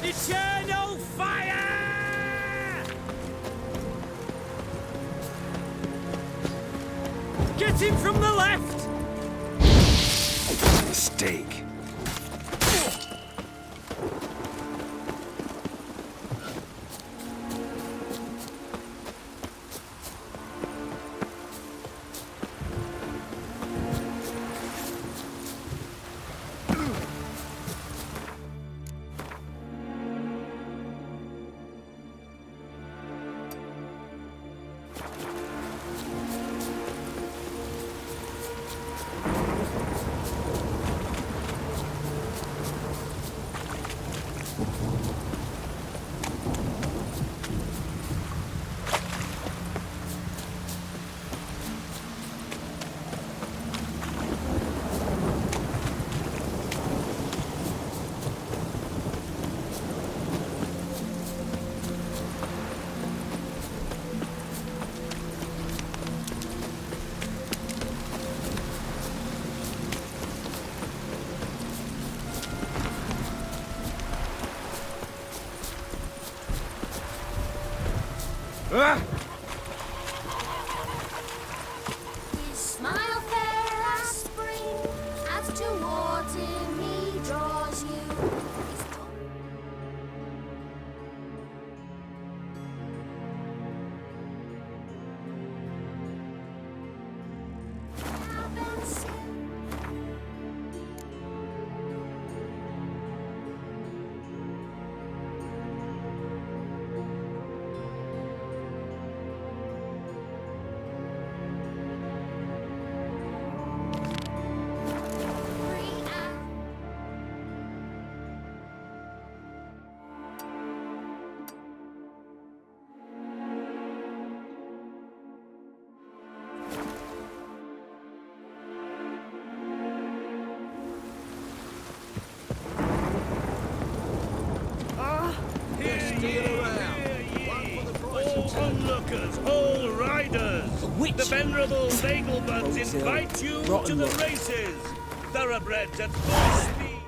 Eternal fire! Get him from the left! Mistake. His smile fair as spring, as towards him he draws you. Onlookers, all riders! The venerable Vegelbuds invite you to the races! Thoroughbreds at full speed!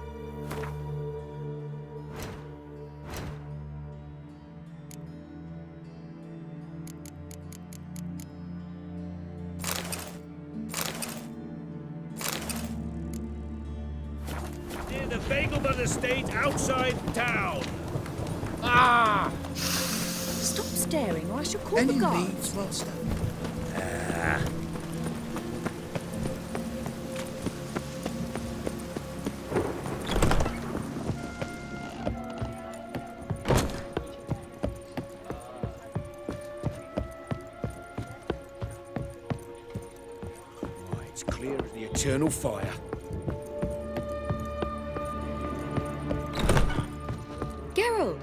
Near the Vegelbud estate outside town! Ah! Stop staring or I shall call the guards. Master? It's clear of the eternal fire. Geralt!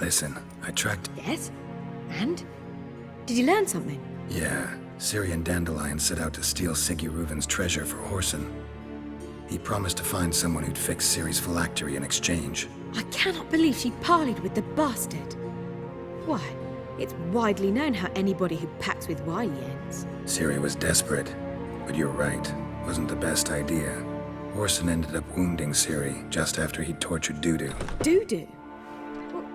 Listen, I tracked... Yes? And? Did you learn something? Yeah, Ciri and Dandelion set out to steal Siggy Reuven's treasure for Whoreson. He promised to find someone who'd fix Ciri's phylactery in exchange. I cannot believe she parleyed with the bastard. Why, it's widely known how anybody who packs with Wily ends. Ciri was desperate, but you're right. Wasn't the best idea. Whoreson ended up wounding Ciri just after he'd tortured Dudu. Dudu? Well,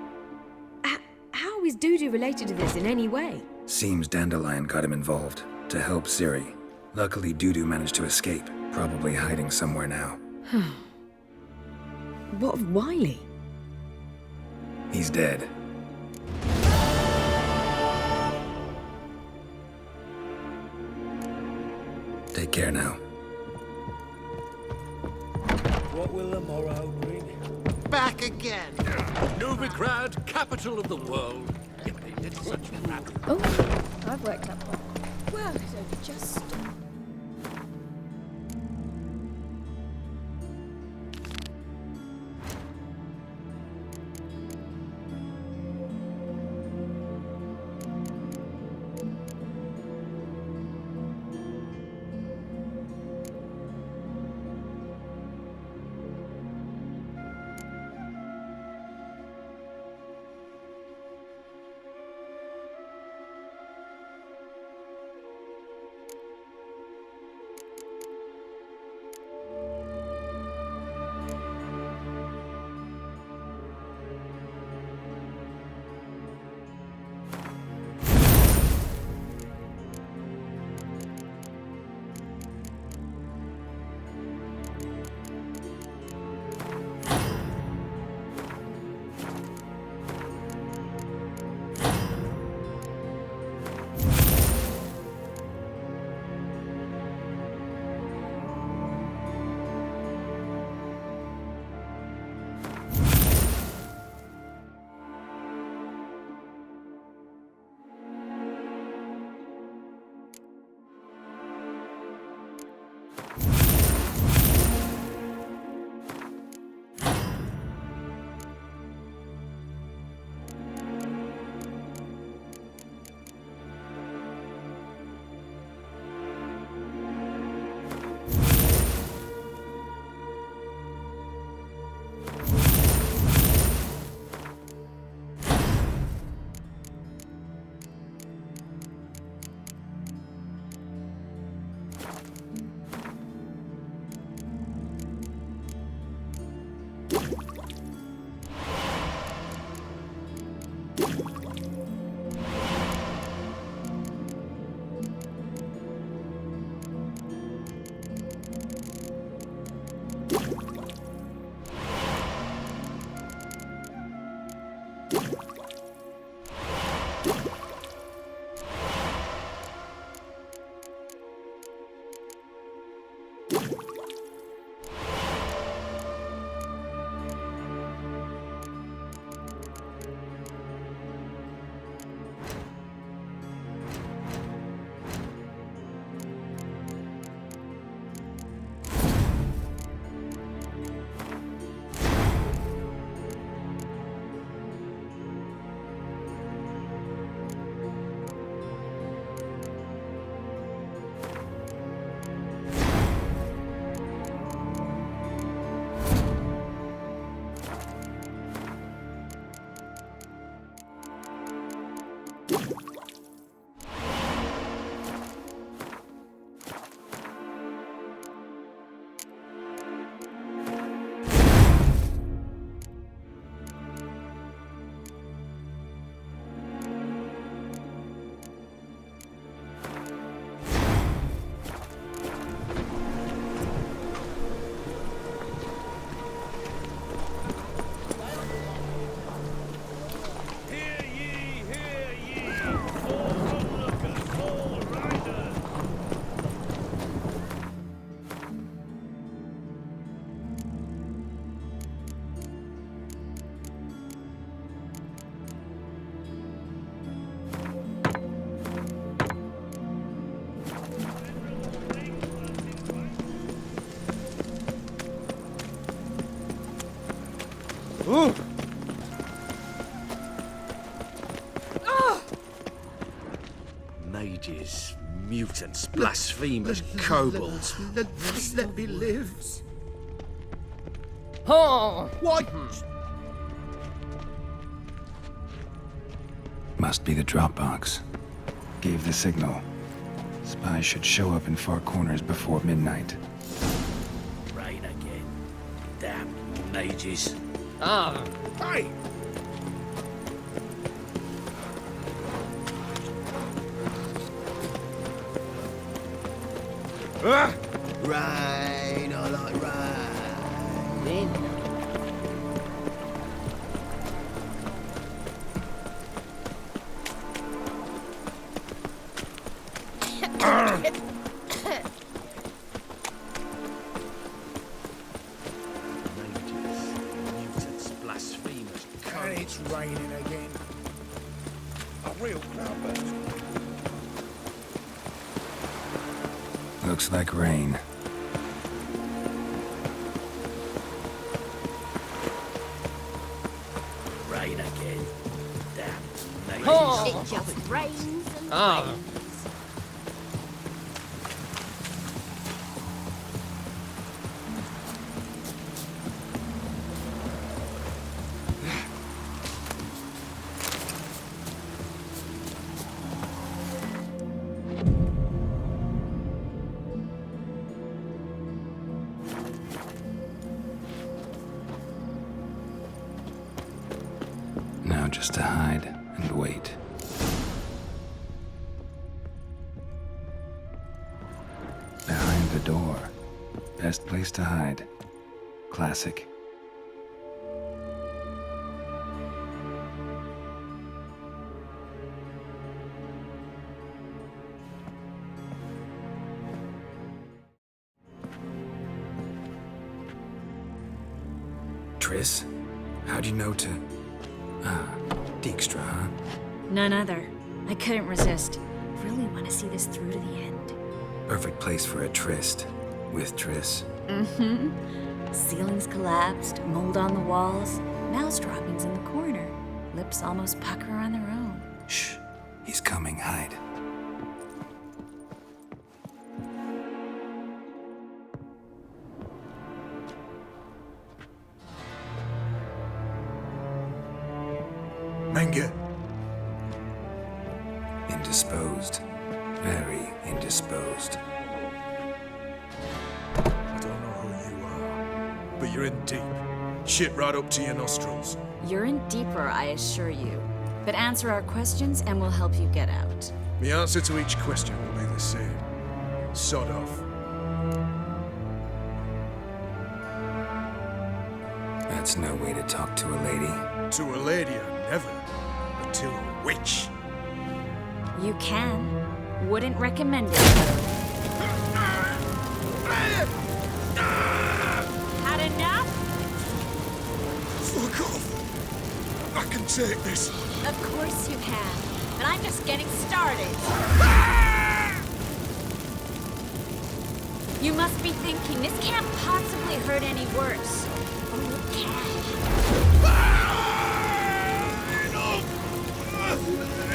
how is Dudu related to this in any way? Seems Dandelion got him involved to help Ciri. Luckily, Dudu managed to escape, probably hiding somewhere now. What of Wily? He's dead. Take care now. What will the morrow bring? Back again! Novigrad, capital of the world. Yet they did such rabble. Oh, I've worked up one. Well, so just... Mages, mutants, blasphemers, kobolds. Let me live. What? Must be the Dropbox. Gave the signal. Spies should show up in far corners before midnight. Rain again. Damn mages. Hey! Rain, I like rain. Mutants, blasphemers, And it's raining again. A real cloudburst. Looks like rain. rain again. Damn mages. It just rains and rains. Now just to hide and wait. Behind the door. Best place to hide. Classic. Triss? How'd you know to... Ah, Dijkstra, huh? None other. I couldn't resist. Really want to see this through to the end. Perfect place for a tryst. With Triss. Mm-hmm. Ceilings collapsed, mold on the walls, mouse droppings in the corner. Lips almost pucker on their own. Shh. He's coming. Hide. Menge. Indisposed. Very indisposed. I don't know who you are, but you're in deep. Shit right up to your nostrils. You're in deeper, I assure you. But answer our questions and we'll help you get out. The answer to each question will be the same. Sod off. That's no way to talk to a lady. To a lady, I never. But to a witch. You can. Wouldn't recommend it. Had enough? Fuck off! I can take this. Of course you can. But I'm just getting started. You must be thinking, this can't possibly hurt any worse. Oh, it can. Enough!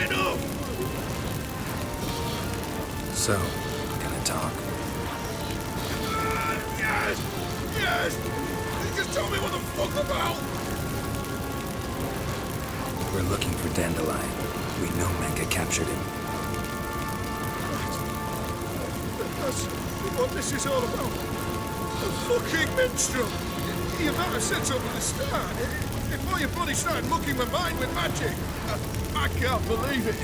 Enough! So, gonna talk? Yes! Yes! Just tell me what the fuck about! We're looking for Dandelion. We know Menka captured him. That's what this is all about. A fucking minstrel! You might have said something at the start. Before your bloody started mucking my mind with magic. I can't believe it.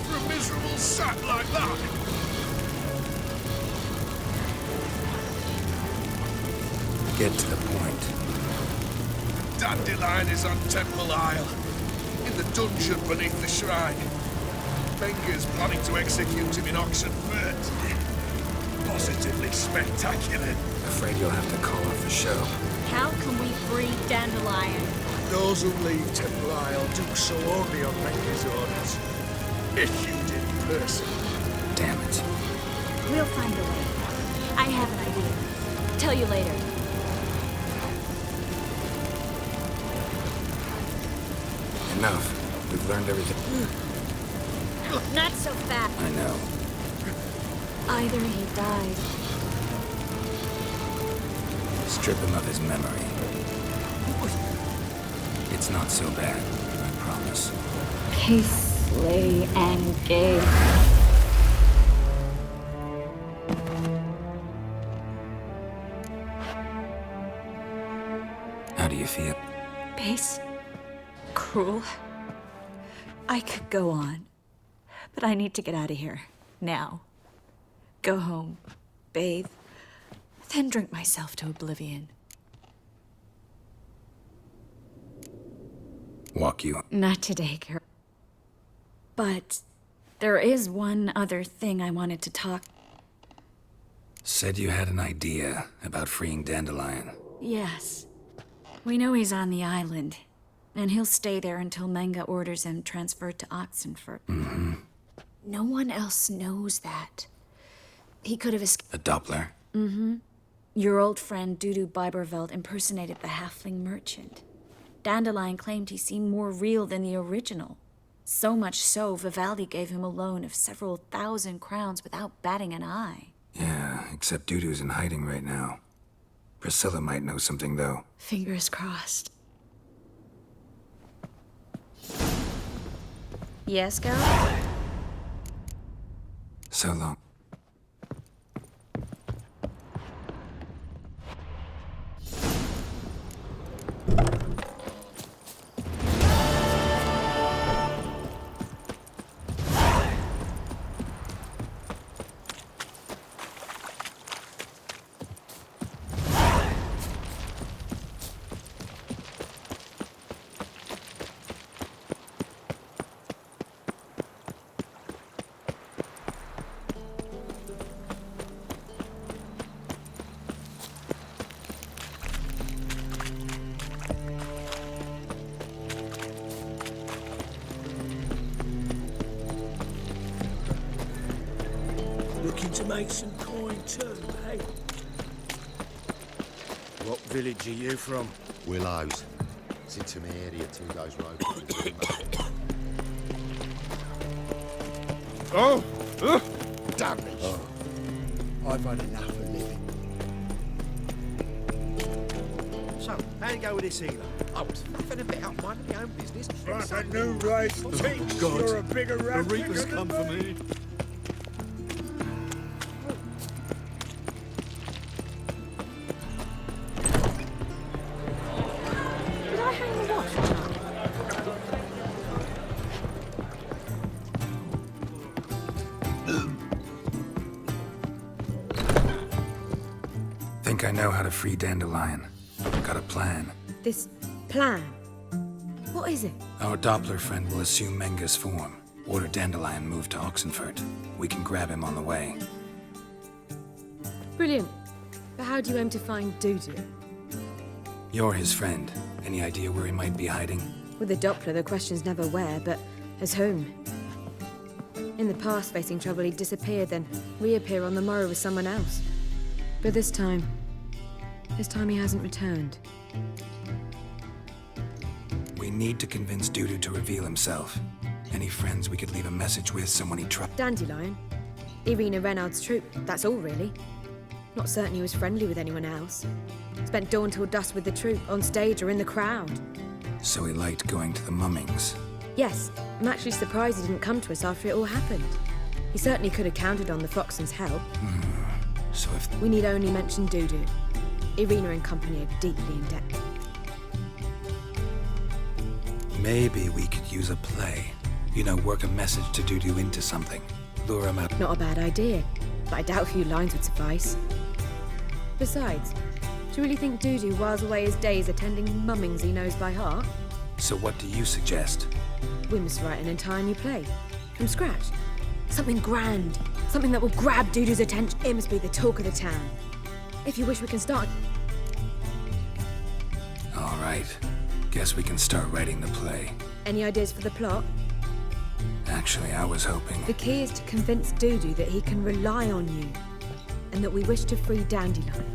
For a miserable sap like that. Get to the point. Dandelion is on Temple Isle. In the dungeon beneath the shrine. Menka's planning to execute him in Oxenfurt. Positively spectacular. Afraid you'll have to call off the show. How can we free Dandelion? Those who leave Temple Isle do so only on Menka's orders. Issued in person. Damn it. We'll find a way. I have an idea. Tell you later. Enough. We've learned everything. Not so fast. I know. Either he died. Strip him of his memory. It's not so bad, I promise. Peacefully engaged. How do you feel? Base. Cruel. I could go on, but I need to get out of here. Now. Go home, bathe, then drink myself to oblivion. Walk you. Not today, Carol. But there is one other thing I wanted to talk. Said you had an idea about freeing Dandelion. Yes. We know he's on the island, and he'll stay there until Menka orders him transferred to Oxenfurt. Mm-hmm. No one else knows that. He could have escaped. A Doppler? Mm-hmm. Your old friend Dudu Biberveld impersonated the halfling merchant. Dandelion claimed he seemed more real than the original. So much so, Vivaldi gave him a loan of several thousand crowns without batting an eye. Yeah, except Dudu's in hiding right now. Priscilla might know something, though. Fingers crossed. Yes, girl? So long. Looking to make some coin too, hey? What village are you from? Willows. It's into my area, 2 days road. Oh! Damn it! Oh. I've had enough of living. So, how you go with this healer? Oh, it's nothing a bit out my own business. Like a new rice teach. God. You're a bigger rat. The Reapers come for me. Did I hang the watch tonight? Think I know how to free Dandelion. Got a plan. This plan. What is it? Our Doppler friend will assume Menga's form. Order Dandelion move to Oxenfurt. We can grab him on the way. Brilliant. But how do you aim to find Dudu? You're his friend. Any idea where he might be hiding? With the Doppler, the question's never where, but as whom. In the past, facing trouble, he'd disappear, then reappear on the morrow with someone else. But this time he hasn't returned. We need to convince Dudu to reveal himself. Any friends we could leave a message with, someone he trusts? Dandelion. Irina Renard's troupe, that's all really. Not certain he was friendly with anyone else. Spent dawn till dusk with the troupe, on stage or in the crowd. So he liked going to the mummings. Yes, I'm actually surprised he didn't come to us after it all happened. He certainly could have counted on the Foxen's help. So if... We need only mention Dudu. Irina and company are deeply in debt. Maybe we could use a play. You know, work a message to Dudu into something. Lure him out. Not a bad idea, but I doubt a few lines would suffice. Besides, do you really think Dudu whiles away his days attending mummings he knows by heart? So what do you suggest? We must write an entire new play. From scratch. Something grand. Something that will grab Dudu's attention. It must be the talk of the town. If you wish, we can start. All right. Guess we can start writing the play. Any ideas for the plot? Actually, I was hoping... The key is to convince Dudu that he can rely on you, and that we wish to free Dandelion.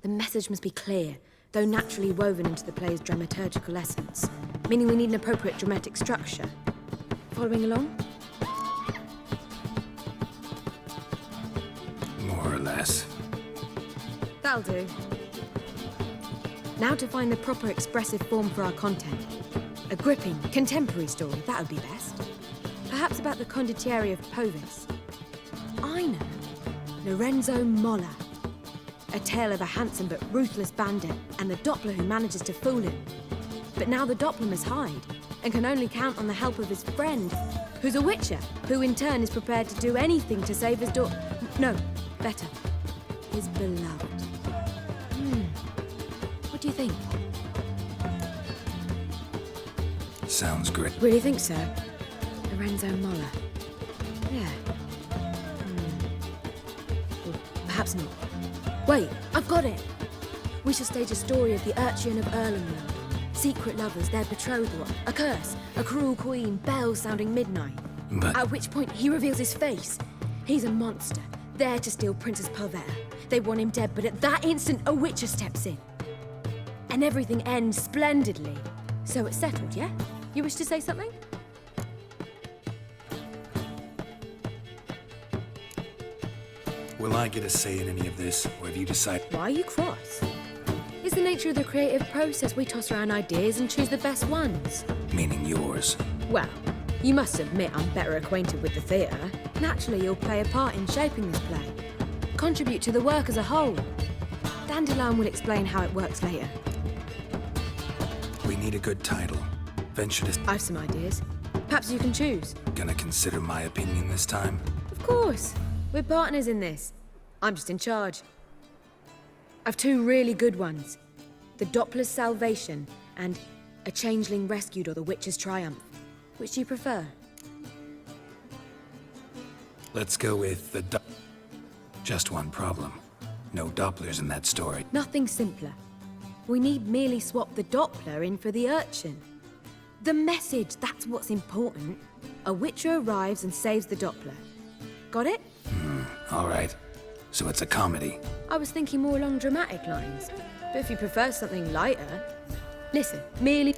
The message must be clear, though naturally woven into the play's dramaturgical essence, meaning we need an appropriate dramatic structure. Following along? More or less. That'll do. Now to find the proper expressive form for our content. A gripping, contemporary story, that would be best. Perhaps about the condottieri of Povis. I know. Lorenzo Molla. A tale of a handsome but ruthless bandit and the Doppler who manages to fool him. But now the Doppler must hide and can only count on the help of his friend, who's a witcher, who in turn is prepared to do anything to save his daughter. No, better. His beloved. What do you think? Sounds great. Really think so? Lorenzo Molla. Yeah. Well, perhaps not. Wait, I've got it! We shall stage a story of the Urchin of Erlenmeer. Secret lovers, their betrothal, a curse, a cruel queen, bells sounding midnight. But... At which point he reveals his face. He's a monster, there to steal Princess Pavetta. They want him dead, but at that instant a witcher steps in. And everything ends splendidly. So it's settled, yeah? You wish to say something? Will I get a say in any of this, or have you decided? Why are you cross? It's the nature of the creative process. We toss around ideas and choose the best ones. Meaning yours. Well, you must admit I'm better acquainted with the theatre. Naturally, you'll play a part in shaping this play. Contribute to the work as a whole. Dandelion will explain how it works later. We need a good title. Venture to... I've some ideas. Perhaps you can choose. Gonna consider my opinion this time? Of course. We're partners in this. I'm just in charge. I've two really good ones. The Doppler's Salvation and A Changeling Rescued or The Witcher's Triumph. Which do you prefer? Let's go with the Just one problem. No Dopplers in that story. Nothing simpler. We need merely swap the Doppler in for the urchin. The message, that's what's important. A witcher arrives and saves the Doppler. Got it? All right. So it's a comedy. I was thinking more along dramatic lines. But if you prefer something lighter... Listen, merely...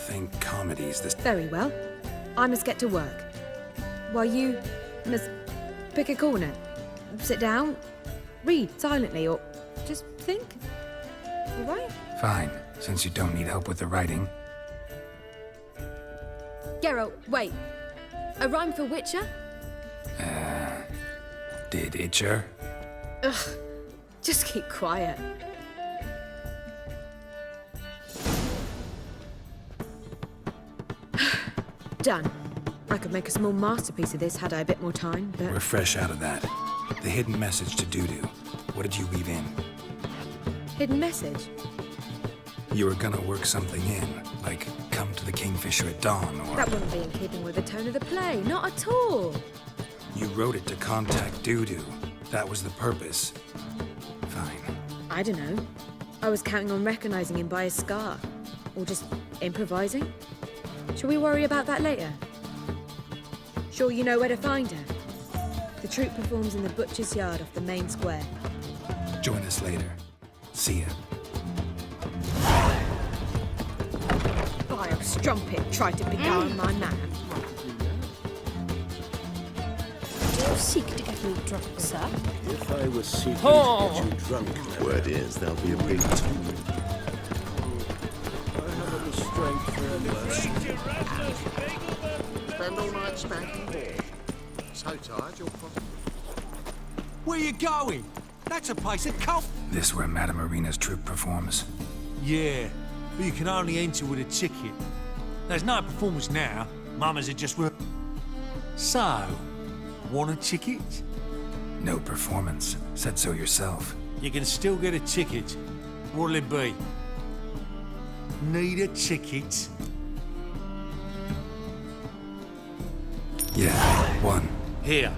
Think comedy's this... Very well. I must get to work. While you must pick a corner. Sit down, read silently, or just think. All right? Fine, since you don't need help with the writing. Geralt, wait. A rhyme for Witcher? Did Itcher? Ugh, just keep quiet. Done. I I could make a small masterpiece of this had I a bit more time, but... We're fresh out of that. The hidden message to Dudu. What did you weave in? Hidden message? You were gonna work something in, like come to the Kingfisher at dawn, or... That wouldn't be in keeping with the tone of the play, not at all. You wrote it to contact Dudu. That was the purpose. Fine. I don't know. I was counting on recognizing him by his scar. Or just improvising. Shall we worry about that later? Sure you know where to find her? The troupe performs in the Butcher's Yard off the main square. Join us later. See ya. Vile strumpet tried to beguile my man. Do you seek to get me drunk, sir? If I was seeking to get you drunk, Word is there'll be a big tomb. I haven't the strength for a worse. Spend all night spanking balls. So tired you'll probably... Where you going? That's a place of cult. This where Madame Marina's troupe performs? Yeah, but you can only enter with a ticket. There's no performance now. Mamas are just... So, want a ticket? No performance. Said so yourself. You can still get a ticket. What'll it be? Need a ticket? Yeah, one. Here.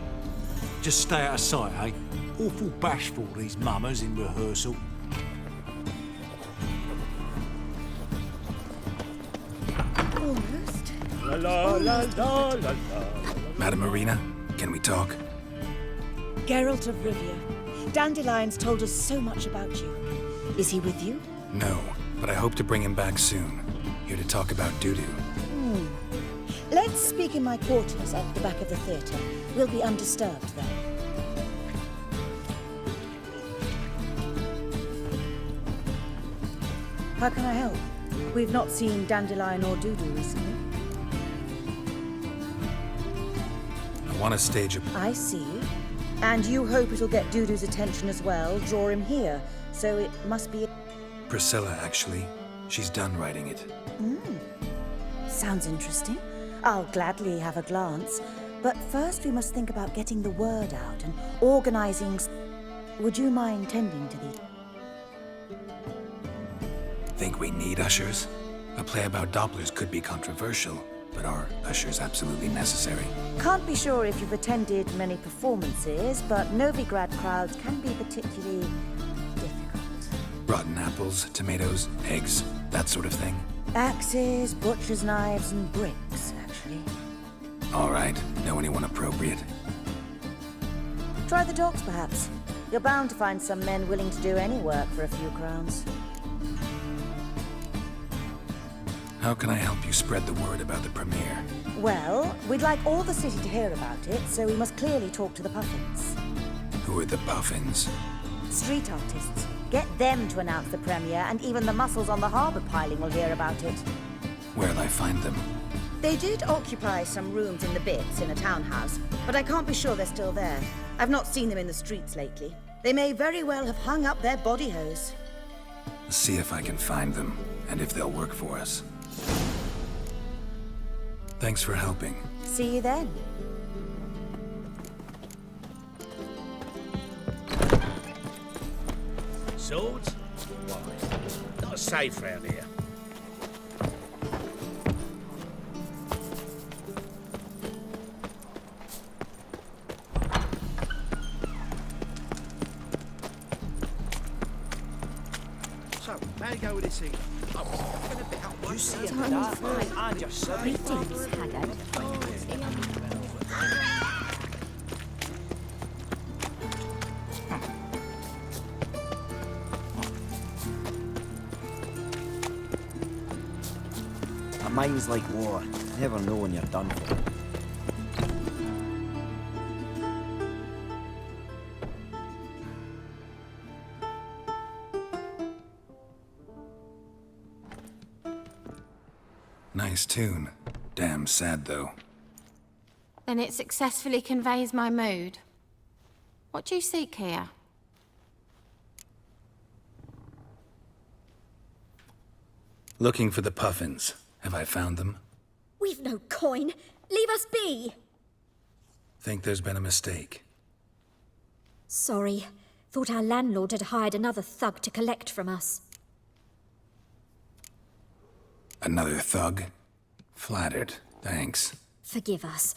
Just stay out of sight, eh? Awful bashful, these mamas in rehearsal. Almost. La la la la la la. Madame Marina, can we talk? Geralt of Rivia. Dandelion's told us so much about you. Is he with you? No, but I hope to bring him back soon. Here to talk about Dudu. Let's speak in my quarters at the back of the theatre. We'll be undisturbed there. How can I help? We've not seen Dandelion or Dudu recently. I want to stage a... I see. And you hope it'll get Dudu's attention as well, draw him here. So it must be... Priscilla, actually. She's done writing it. Sounds interesting. I'll gladly have a glance. But first we must think about getting the word out and organizing... Would you mind tending to these? Think we need ushers? A play about Dopplers could be controversial, but are ushers absolutely necessary? Can't be sure if you've attended many performances, but Novigrad crowds can be particularly difficult. Rotten apples, tomatoes, eggs, that sort of thing? Axes, butcher's knives, and bricks, actually. All right, know anyone appropriate? Try the dogs, perhaps. You're bound to find some men willing to do any work for a few crowns. How can I help you spread the word about the premiere? Well, we'd like all the city to hear about it, so we must clearly talk to the Puffins. Who are the Puffins? Street artists. Get them to announce the premiere, and even the muscles on the harbour piling will hear about it. Where'll I find them? They did occupy some rooms in the Bits in a townhouse, but I can't be sure they're still there. I've not seen them in the streets lately. They may very well have hung up their body hose. See if I can find them, and if they'll work for us. Thanks for helping. See you then. Swords? Why? Not safe round here. So, how you go with this evening? You see him dark night, I just said it. Greetings, Haggard. A mind's like water. Never know when you're done for. Nice tune. Damn sad, though. Then it successfully conveys my mood. What do you seek here? Looking for the Puffins. Have I found them? We've no coin. Leave us be! Think there's been a mistake. Sorry. Thought our landlord had hired another thug to collect from us. Another thug? Flattered. Thanks. Forgive us.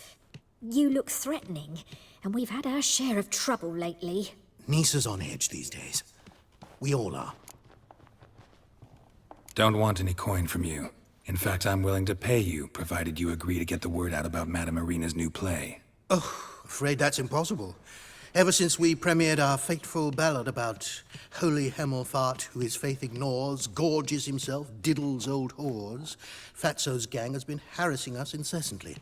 You look threatening, and we've had our share of trouble lately. Nisa's on edge these days. We all are. Don't want any coin from you. In fact, I'm willing to pay you, provided you agree to get the word out about Madame Irina's new play. Oh, afraid that's impossible. Ever since we premiered our fateful ballad about holy Hemelfart, who his faith ignores, gorges himself, diddles old whores, Fatso's gang has been harassing us incessantly.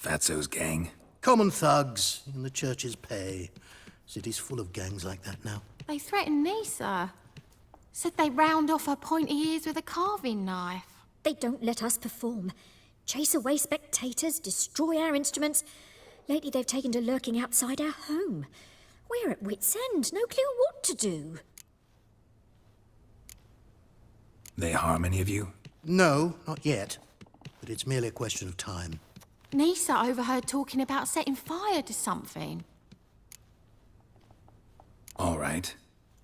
Fatso's gang? Common thugs in the church's pay. City's full of gangs like that now. They threatened Nisa. Said they'd round off her pointy ears with a carving knife. They don't let us perform. Chase away spectators, destroy our instruments. Lately they've taken to lurking outside our home. We're at wit's end, no clue what to do. They harm any of you? No, not yet. But it's merely a question of time. Nisa overheard talking about setting fire to something. All right.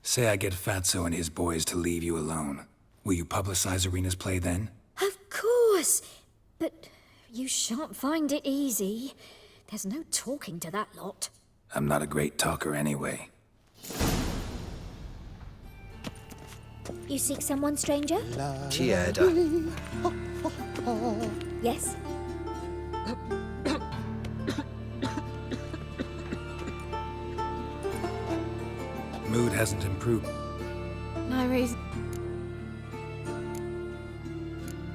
Say I get Fatso and his boys to leave you alone. Will you publicize Irina's play then? Of course! But you shan't find it easy. There's no talking to that lot. I'm not a great talker anyway. You seek someone, stranger? Chieda. Yes? Mood hasn't improved. No reason.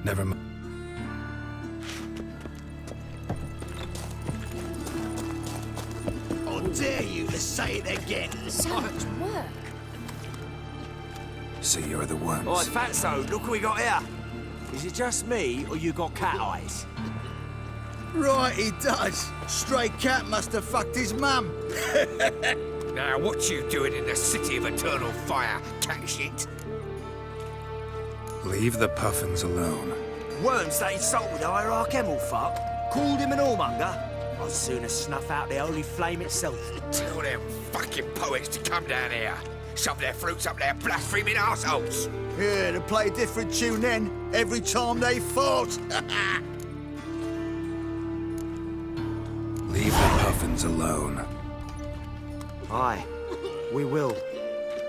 Never mind. How dare you to say it again? So much work. So you're the ones. Right, Fatso, look what we got here. Is it just me, or you got cat eyes? Right, he does. Stray cat must have fucked his mum. Now, what you doing in the city of eternal fire, cat shit? Leave the puffins alone. Worms that insulted Hierarch Hemelfart, called him an whoremonger. I'd sooner snuff out the holy flame itself. Tell them fucking poets to come down here. Shove their fruits up their blaspheming arseholes. Yeah, to play a different tune then, every time they fought. Leave the puffins alone. Aye, we will.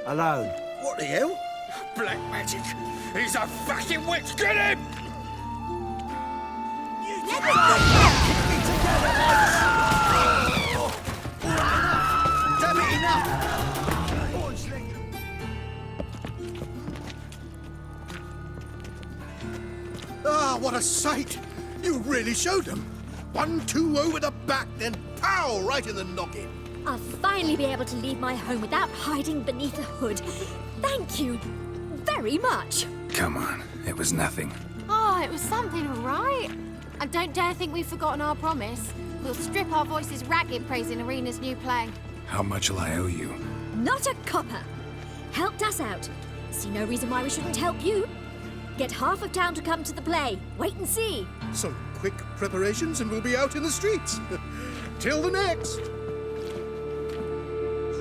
Alone. What the hell? Black magic. He's a fucking witch. Get him! Damn it, enough! Ah, what a sight! You really showed them. 1-2 over the back, then pow, right in the noggin. I'll finally be able to leave my home without hiding beneath a hood. Thank you very much. Come on, it was nothing. Oh, it was something, all right. And don't dare think we've forgotten our promise. We'll strip our voices ragged praising Irina's new play. How much will I owe you? Not a copper. Helped us out. See no reason why we shouldn't help you. Get half of town to come to the play. Wait and see. Some quick preparations and we'll be out in the streets. Till the next.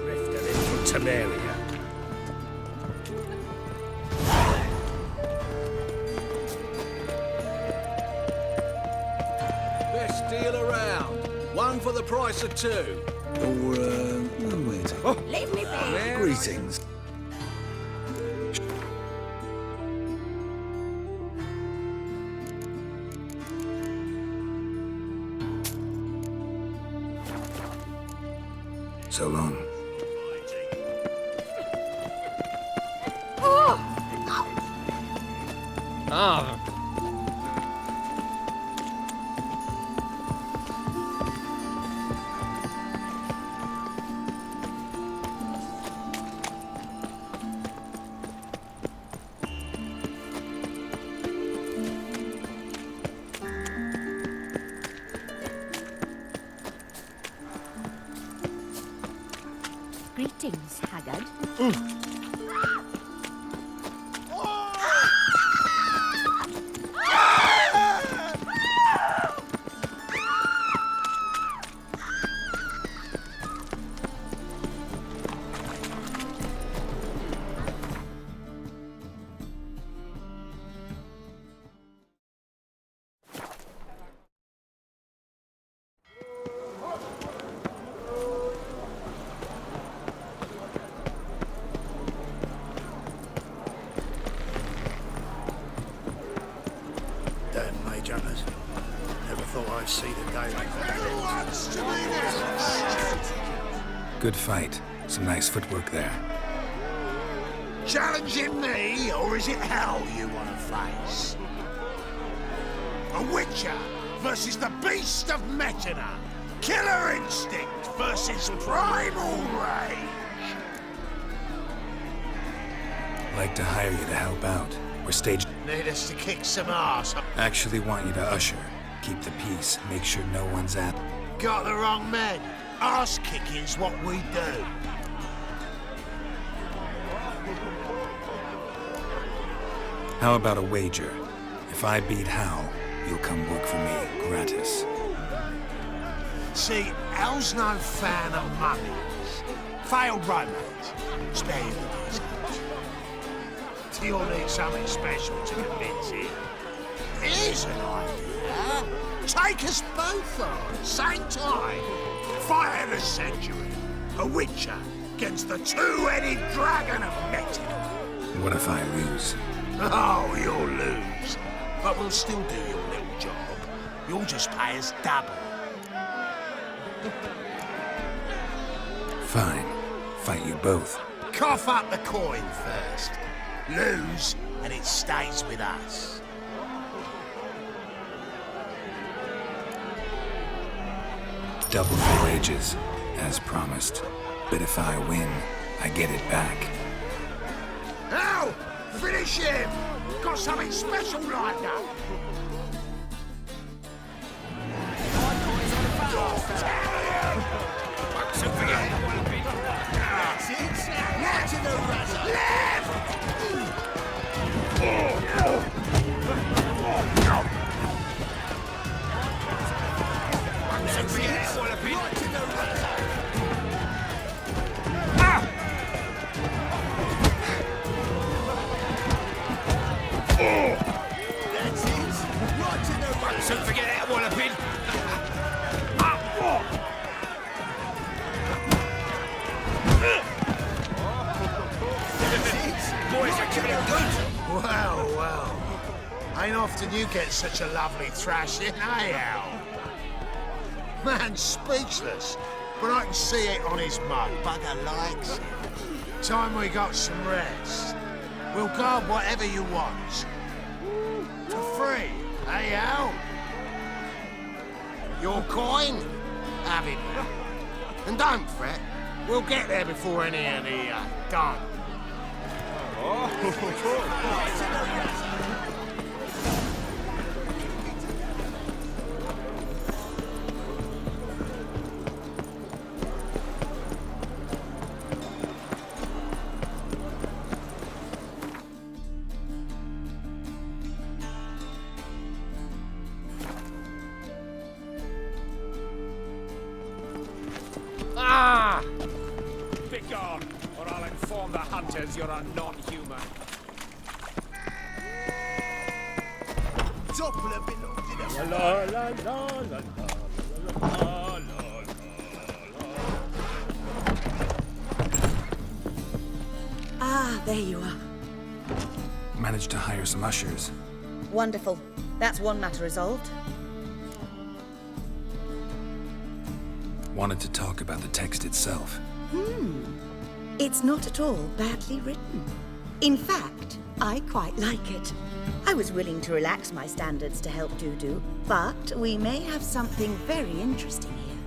Drift a little Temeria. Best deal around. One for the price of two. Or, wait. Oh, Leave me be. greetings. So long. Ah. Greetings, Haggard. won't see the daylight. Who wants to be this? Good fight. Some nice footwork there. Challenging me, or is it hell you want to face? A Witcher versus the Beast of Metina. Killer instinct versus primal rage. Like to hire you to help out. We're staged. Need us to kick some ass. Actually want you to usher. Keep the peace. Make sure no one's at. Got the wrong men. Ass kicking's what we do. How about a wager? If I beat Hal, you'll come work for me, gratis. See, Hal's no fan of mummies. Failed romance. Spare you the details. You'll need something special to convince him. Here's an idea. Take us both on, same time. Fight of the century. A Witcher against the two-headed dragon of Metina. What if I lose? Oh, you'll lose. But we'll still do your little job. You'll just pay us double. Fine. Fight you both. Cough up the coin first. Lose, and it stays with us. Double the wages, as promised. But if I win, I get it back. Now, finish him! Got something special lined up. So forget that walloping. Boys are giving it good. Well. Ain't often you get such a lovely thrashing, eh, Al? Man's speechless, but I can see it on his mug. Bugger likes it. Time we got some rest. We'll guard whatever you want. For free, eh, Al? Your coin? Have it. And don't fret. We'll get there before any of the done. Begone, or I'll inform the hunters you're a non-human. La la la la la la. Ah, there you are. Managed to hire some ushers. Wonderful. That's one matter resolved. Wanted to talk about the text itself. It's not at all badly written. In fact, I quite like it. I was willing to relax my standards to help Dudu, but we may have something very interesting here.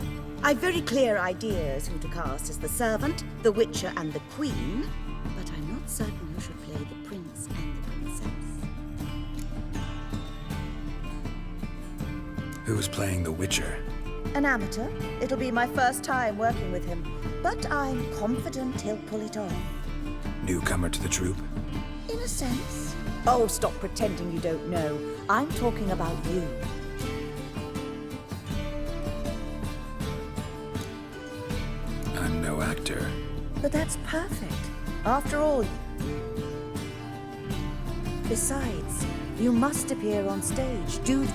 I've very clear ideas who to cast as the servant, the Witcher, and the Queen, but I'm not certain who should play the Prince and the Princess. Who's playing the Witcher? An amateur. It'll be my first time working with him, but I'm confident he'll pull it off. Newcomer to the troupe? In a sense. Oh, stop pretending you don't know. I'm talking about you. I'm no actor. But that's perfect. After all... Besides, you must appear on stage. Dude...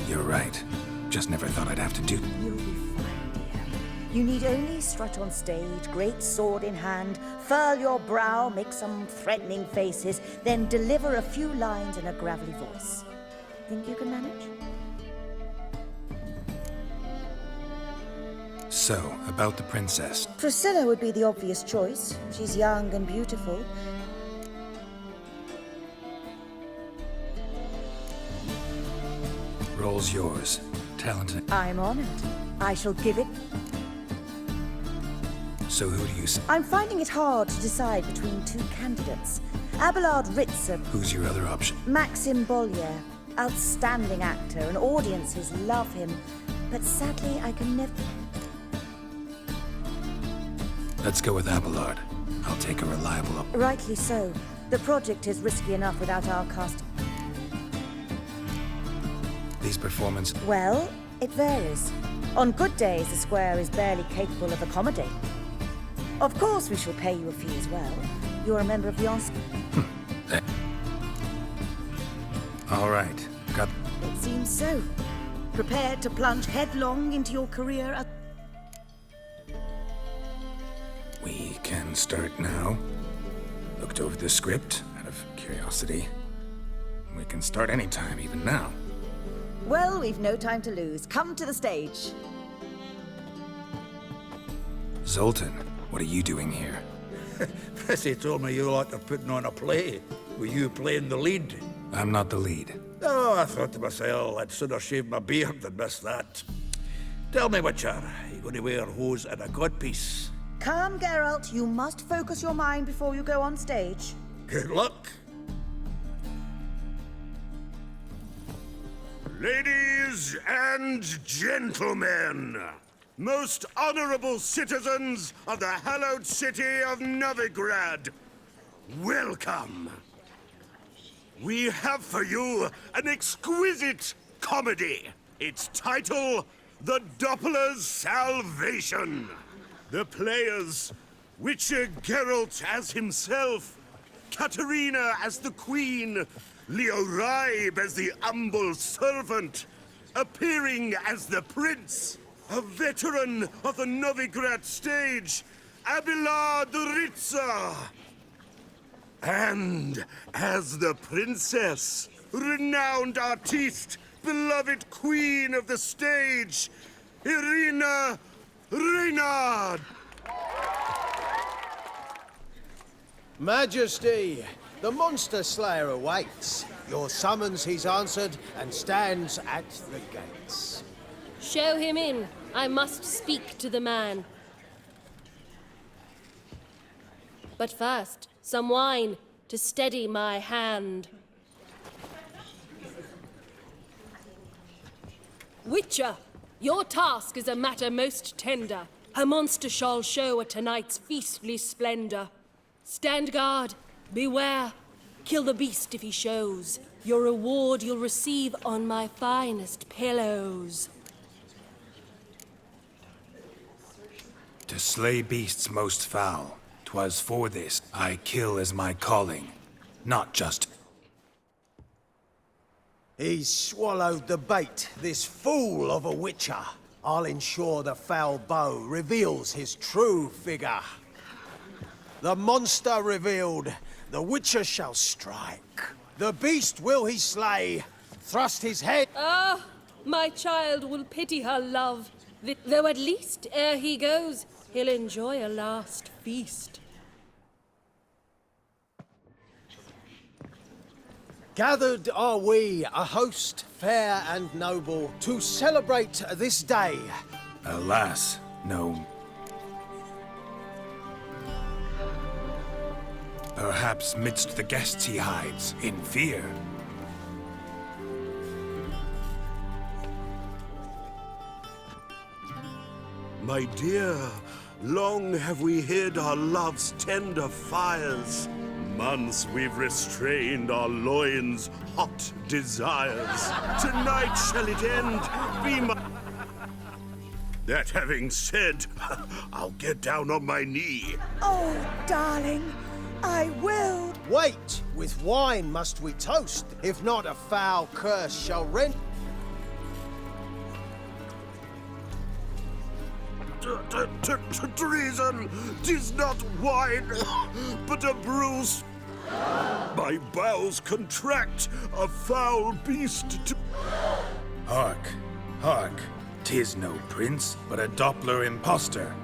You're right. Just never thought I'd have to do... You'll be fine, dear. You need only strut on stage, great sword in hand, furl your brow, make some threatening faces, then deliver a few lines in a gravelly voice. Think you can manage? So, about the princess. Priscilla would be the obvious choice. She's young and beautiful. Role's yours. Talented. I'm honored. I shall give it. So who do you say? I'm finding it hard to decide between two candidates. Abelard Ritzer. Who's your other option? Maxim Bollier. Outstanding actor, and audiences love him. But sadly, I can never... Let's go with Abelard. I'll take a reliable op. Rightly so. The project is risky enough without our cast. These performances... Well, it varies. On good days, the square is barely capable of accommodating. Of course, we shall pay you a fee as well. You're a member of the ensemble. All right. Got... It seems so. Prepared to plunge headlong into your career at... We can start now. Looked over the script out of curiosity. We can start anytime, even now. Well, we've no time to lose. Come to the stage. Zoltan, what are you doing here? Prissy told me you like to putting on a play. Were you playing the lead? I'm not the lead. Oh, I thought to myself, I'd sooner shave my beard than miss that. Tell me, Witcher, you going to wear hose and a codpiece? Calm, Geralt. You must focus your mind before you go on stage. Good luck. Ladies and gentlemen, most honorable citizens of the hallowed city of Novigrad, welcome. We have for you an exquisite comedy. Its title, The Doppler's Salvation. The players, Witcher Geralt as himself, Katerina as the Queen, Leo Raib as the humble servant, appearing as the Prince, a veteran of the Novigrad stage, Abelard Ritzer. And as the Princess, renowned artiste, beloved Queen of the stage, Irina Reynard. Majesty, the Monster Slayer awaits. Your summons he's answered and stands at the gates. Show him in. I must speak to the man. But first, some wine to steady my hand. Witcher, your task is a matter most tender. A monster shall show at tonight's feastly splendor. Stand guard, beware, kill the beast if he shows. Your reward you'll receive on my finest pillows. To slay beasts most foul, 'twas for this I kill as my calling, not just... He's swallowed the bait, this fool of a Witcher. I'll ensure the foul bow reveals his true figure. The monster revealed, the Witcher shall strike. The beast will he slay, thrust his head... Ah, my child will pity her love, though at least, ere he goes, he'll enjoy a last feast. Gathered are we, a host fair and noble, to celebrate this day. Alas, no. Perhaps midst the guests he hides, in fear. My dear, long have we hid our love's tender fires. Months we've restrained our loins' hot desires. Tonight shall it end, be my... That having said, I'll get down on my knee. Oh, darling, I will. Wait, with wine must we toast, if not a foul curse shall rend... Treason! 'Tis not wine, but a bruise. My bowels contract, a foul beast to... Hark, hark. 'Tis no prince, but a Doppler imposter.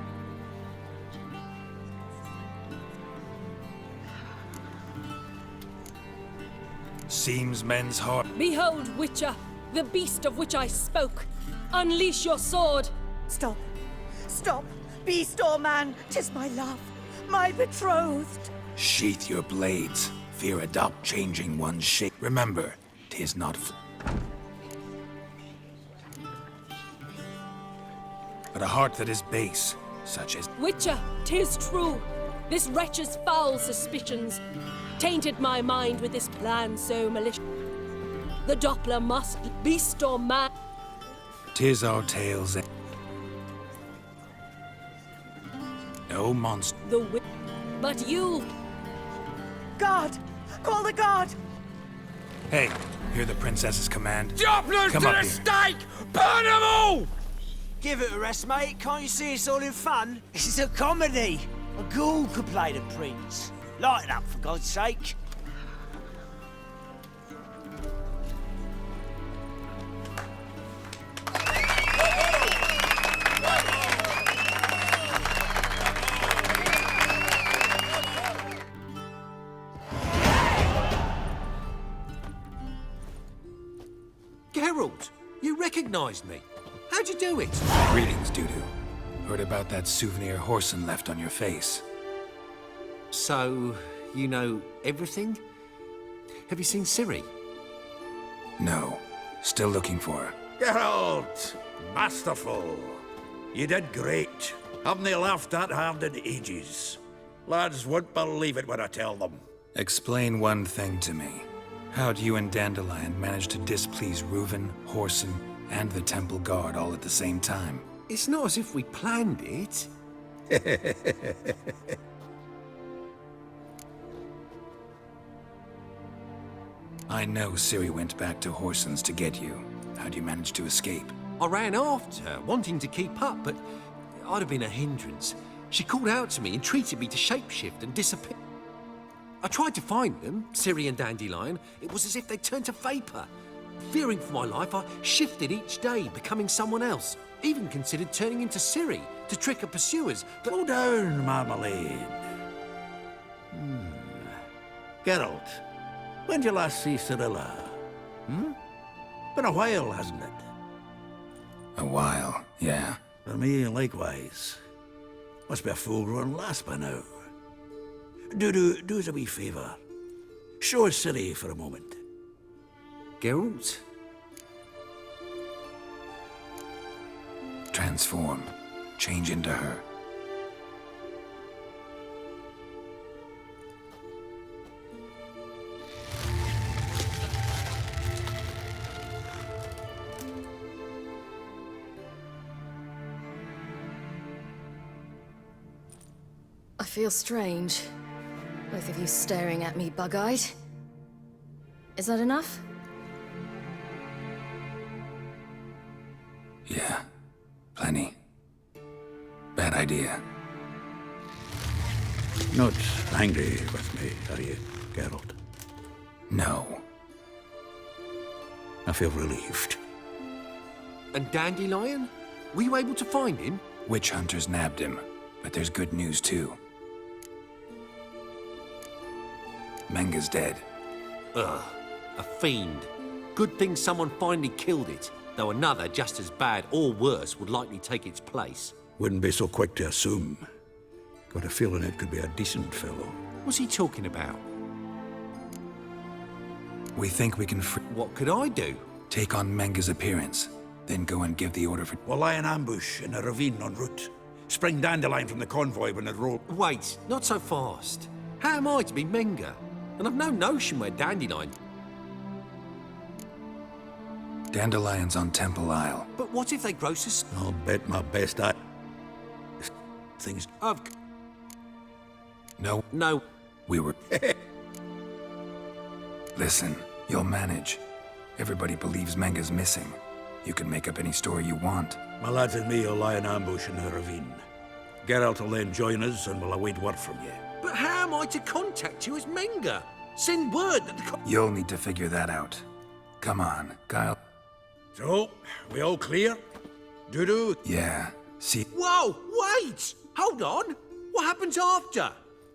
Seems men's heart. Behold, Witcher, the beast of which I spoke. Unleash your sword. Stop. Stop. Beast or man, 'tis my love, my betrothed. Sheath your blades. Fear adopt changing one's shape. Remember, 'tis not but a heart that is base, such as... Witcher, 'tis true. This wretch's foul suspicions tainted my mind with this plan so malicious. The Doppler must, beast or man... 'Tis our tales. No monster. But you... Guard! Call the guard! Hey, hear the princess's command? Dopplers Come to up the here. stake! Burn them all! Give it a rest, mate. Can't you see it's all in fun? This is a comedy. A ghoul could play the prince. Lighten up, for God's sake. Geralt, you recognized me. How'd you do it? Greetings, Dudu. Heard about that souvenir Whoreson left on your face. So, you know everything? Have you seen Ciri? No. Still looking for her. Geralt! Masterful. You did great. Haven't they laughed that hard in ages? Lads won't believe it when I tell them. Explain one thing to me. How'd you and Dandelion manage to displease Reuven, Whoreson, and the Temple Guard all at the same time? It's not as if we planned it. I know Ciri went back to Whoreson's to get you. How'd you manage to escape? I ran after her, wanting to keep up, but I'd have been a hindrance. She called out to me, entreated me to shapeshift and disappear. I tried to find them, Ciri and Dandelion. It was as if they'd turned to vapor. Fearing for my life, I shifted each day, becoming someone else. Even considered turning into Ciri to trick her pursuers, but... Slow down, Marmalade. Geralt, when did you last see Cirilla? Been a while, hasn't it? A while, yeah. For me, likewise. Must be a full-grown lass by now. Do us a wee favour. Show us Ciri for a moment. Geralt? Transform. Change into her. I feel strange. Both of you staring at me bug-eyed. Is that enough? Yeah. Plenty. Bad idea. Not angry with me, are you, Geralt? No. I feel relieved. And Dandelion? Were you able to find him? Witch hunters nabbed him, but there's good news too. Menga's dead. Ugh, a fiend. Good thing someone finally killed it, though another just as bad or worse would likely take its place. Wouldn't be so quick to assume. Got a feeling it could be a decent fellow. What's he talking about? We think we can What could I do? Take on Menga's appearance, then go and give the order for... We'll lie in ambush in a ravine en route. Spring Dandelion from the convoy when it rolls. Wait, not so fast. How am I to be Menga? And I've no notion where Dandelion... Dandelion's on Temple Isle. But what if they grow I'll bet my best I... Things... No. No. We were... Listen, you'll manage. Everybody believes Menga's missing. You can make up any story you want. My lads and me will lie in ambush in the ravine. Geralt will then join us and we'll await word from you. But how am I to contact you as Menga? Send word that the... You'll need to figure that out. Come on, Kyle. So, we all clear? Dudu? Yeah. See, Whoa, wait! Hold on! What happens after?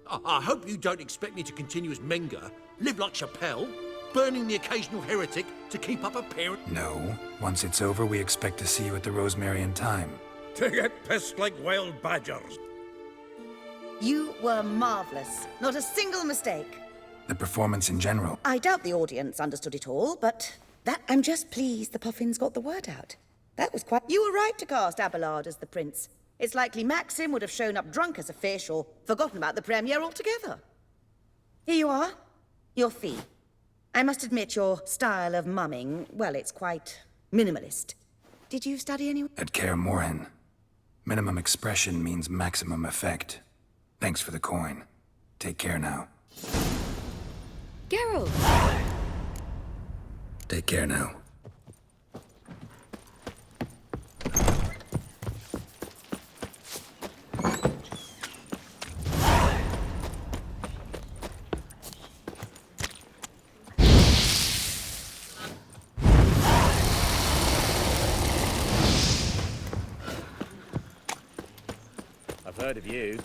I hope you don't expect me to continue as Menger, live like Chappelle, burning the occasional heretic to keep up appearance. no. Once it's over, we expect to see you at the Rosemary in time. To get pissed like wild badgers. You were marvelous. Not a single mistake. The performance in general. I doubt the audience understood it all, but I'm just pleased the Puffins got the word out. That was quite... You were right to cast Abelard as the prince. It's likely Maxim would have shown up drunk as a fish or forgotten about the premiere altogether. Here you are. Your fee. I must admit your style of mumming, well, it's quite minimalist. Did you study anywhere? At Kaer Morhen. Minimum expression means maximum effect. Thanks for the coin. Take care now. Geralt! Take care now. I've heard of you.